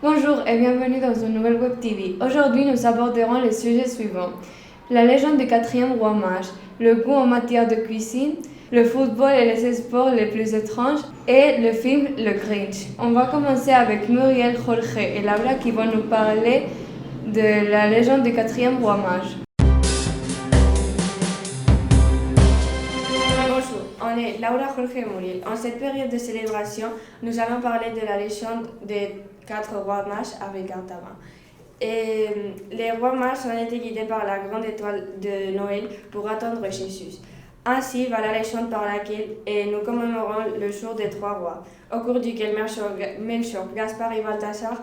Bonjour et bienvenue dans une nouvelle Web TV. Aujourd'hui, nous aborderons les sujets suivants. La légende du quatrième roi mage, le goût en matière de cuisine, le football et les sports les plus étranges et le film Le Grinch. On va commencer avec Muriel, Jorge et Laura qui vont nous parler de la légende du quatrième roi mage. Bonjour, on est Laura, Jorge et Muriel. En cette période de célébration, nous allons parler de la légende des 4 rois mages avec Artaban. Et les rois mages ont été guidés par la grande étoile de Noël pour attendre Jésus. Ainsi va la légende par laquelle nous commémorons le jour des 3 rois, au cours duquel Melchior, Gaspard et Balthazar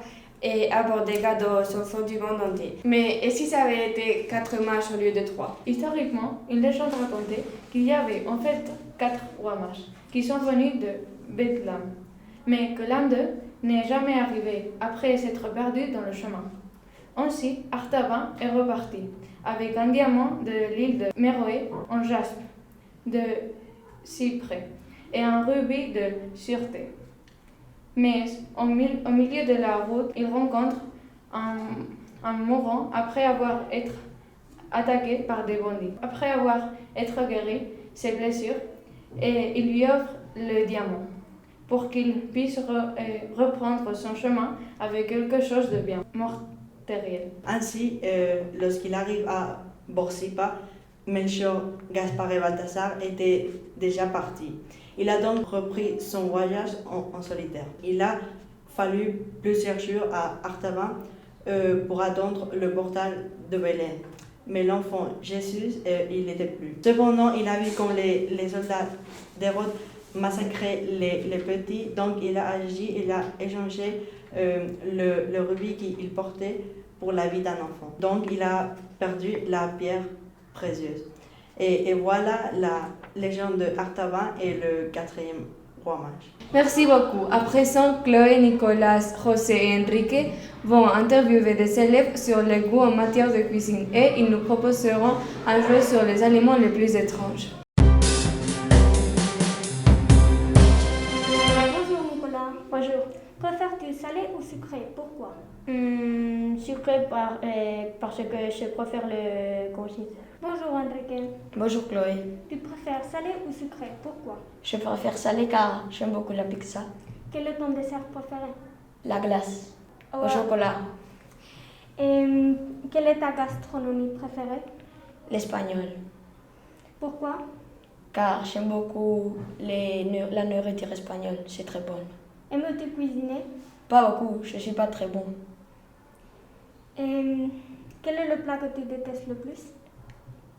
apportent des cadeaux aux enfants du monde entier. Mais et si ça avait été 4 mages au lieu de 3? Historiquement, une légende racontait qu'il y avait en fait 4 rois mages qui sont venus de Bethléem, mais que l'un d'eux n'est jamais arrivé après s'être perdu dans le chemin. Ainsi, Artaban est reparti avec un diamant de l'île de Méroé en jaspe de cyprès et un rubis de sûreté. Mais au milieu de la route, il rencontre un mourant après avoir été attaqué par des bandits. Après avoir été guéri ses blessures, et il lui offre le diamant pour qu'il puisse reprendre son chemin avec quelque chose de bien matériel. Ainsi, lorsqu'il arrive à Borsippa, Melchior, Gaspard et Balthazar étaient déjà partis. Il a donc repris son voyage en solitaire. Il a fallu plusieurs jours à Artaban pour attendre le portal de Belém. Mais l'enfant Jésus, il n'était plus. Cependant, il a vu comme les soldats d'Hérode massacraient les petits, donc il a agi, il a échangé le rubis qu'il portait pour la vie d'un enfant. Donc il a perdu la pierre précieuse. Et voilà la légende de Artaban et le 4e roi mage. Merci beaucoup. À présent, Chloé, Nicolas, José et Enrique vont interviewer des élèves sur les goûts en matière de cuisine et ils nous proposeront un jeu sur les aliments les plus étranges. Bonjour Nicolas. Bonjour. Préfères-tu salé ou sucré? Pourquoi? Sucré parce que je préfère le concis. Bonjour Enrique. Bonjour Chloé. Tu préfères salé ou sucré? Pourquoi? Je préfère salé car j'aime beaucoup la pizza. Quel est ton dessert préféré? La glace au chocolat. Et quelle est ta gastronomie préférée? L'espagnol. Pourquoi? Car j'aime beaucoup la nourriture espagnole, c'est très bon. Aimes-tu cuisiner? Pas beaucoup, je suis pas très bon. Et quel est le plat que tu détestes le plus?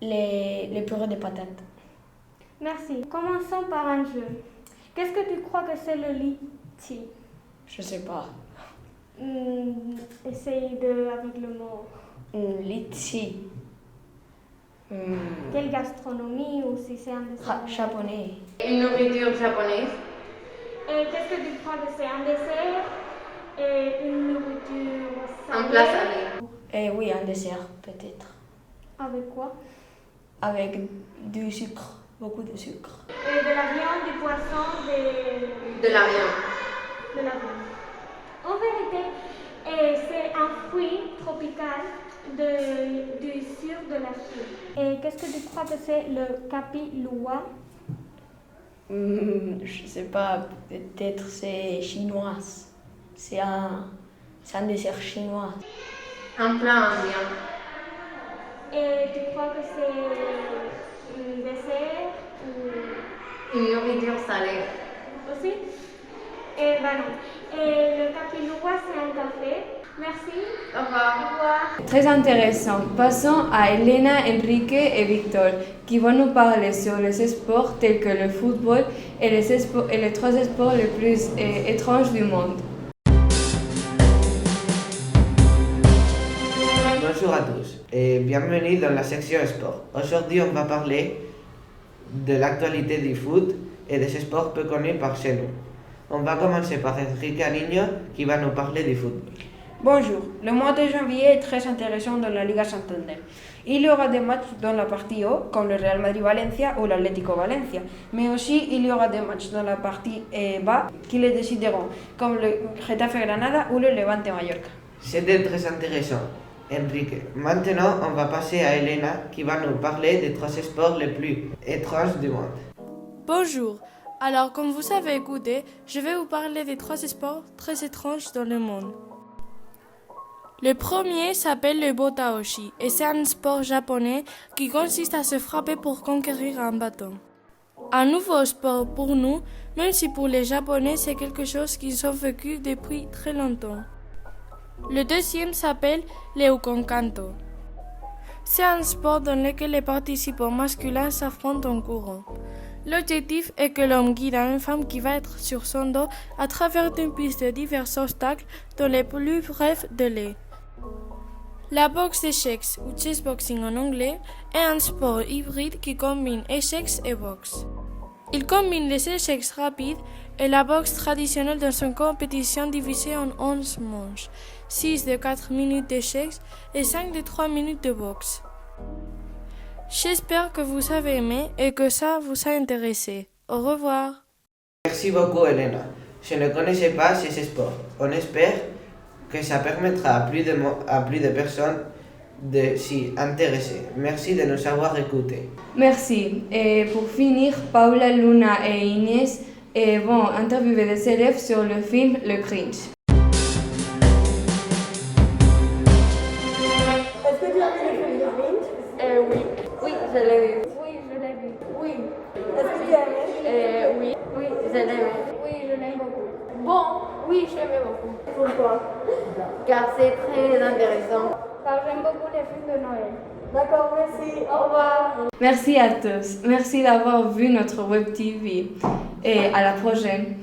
Les purées de patates. Merci. Commençons par un jeu. Qu'est-ce que tu crois que c'est le litchi? Je sais pas. Essaye avec le mot. Litchi. Quelle gastronomie ou si c'est un dessert? Japonais. Une nourriture japonaise. Et qu'est-ce que tu crois que c'est un dessert et une nourriture salée? Un plat salé. Oui, un dessert peut-être. Avec quoi? Avec du sucre, beaucoup de sucre. Et de la viande, du poisson, De la viande. de la viande. En vérité, c'est un fruit tropical du sud de la Chine. Et qu'est-ce que tu crois que c'est le capiloua? Je sais pas, peut-être c'est chinois. C'est un dessert chinois. Un plat indien. Et tu crois que c'est un dessert ou Une nourriture salée. aussi? Et ben non. Et le capiloua, c'est un café. Merci. Au revoir. Au revoir. Très intéressant. Passons à Elena, Enrique et Victor qui vont nous parler sur les sports tels que le football et les 3 sports les plus étranges du monde. Bonjour à tous et bienvenue dans la section sport. Aujourd'hui, on va parler de l'actualité du foot et des sports peu connus par chez nous. On va commencer par Enrique Ariño qui va nous parler du football. Bonjour, le mois de janvier est très intéressant dans la Liga Santander. Il y aura des matchs dans la partie haut, comme le Real Madrid-Valencia ou l'Atlético Valencia. Mais aussi, il y aura des matchs dans la partie bas qui les décideront, comme le Getafe Granada ou le Levante Mallorca. C'était très intéressant, Enrique. Maintenant, on va passer à Elena qui va nous parler des 3 sports les plus étranges du monde. Bonjour. Alors, comme vous avez écouté, je vais vous parler des 3 sports très étranges dans le monde. Le premier s'appelle le botaoshi et c'est un sport japonais qui consiste à se frapper pour conquérir un bâton. Un nouveau sport pour nous, même si pour les Japonais c'est quelque chose qu'ils ont vécu depuis très longtemps. Le deuxième s'appelle le ukonkanto. C'est un sport dans lequel les participants masculins s'affrontent en courant. L'objectif est que l'homme guide une femme qui va être sur son dos à travers une piste de divers obstacles dans les plus brefs délais. La boxe d'échecs, ou chessboxing en anglais, est un sport hybride qui combine échecs et boxe. Il combine les échecs rapides et la boxe traditionnelle dans une compétition divisée en 11 manches, 6 de 4 minutes d'échecs et 5 de 3 minutes de boxe. J'espère que vous avez aimé et que ça vous a intéressé. Au revoir. Merci beaucoup, Elena. Je ne connaissais pas ces sports. On espère que ça permettra à plus de personnes de s'y intéresser. Merci de nous avoir écoutés. Merci. Et pour finir, Paula, Luna et Inès vont interviewer des élèves sur le film Le Grinch. Est-ce que tu as vu le film Le Grinch? Oui. Oui, je l'ai vu. Oui, je l'ai vu. Oui. Est-ce que tu as aimé? Oui. Oui, je l'ai vu. Oui, je l'aime beaucoup. Bon, oui, je l'aimais beaucoup. Pourquoi? Car c'est très intéressant. Car j'aime beaucoup les films de Noël. D'accord, merci. Au revoir. Merci à tous. Merci d'avoir vu notre web TV et à la prochaine.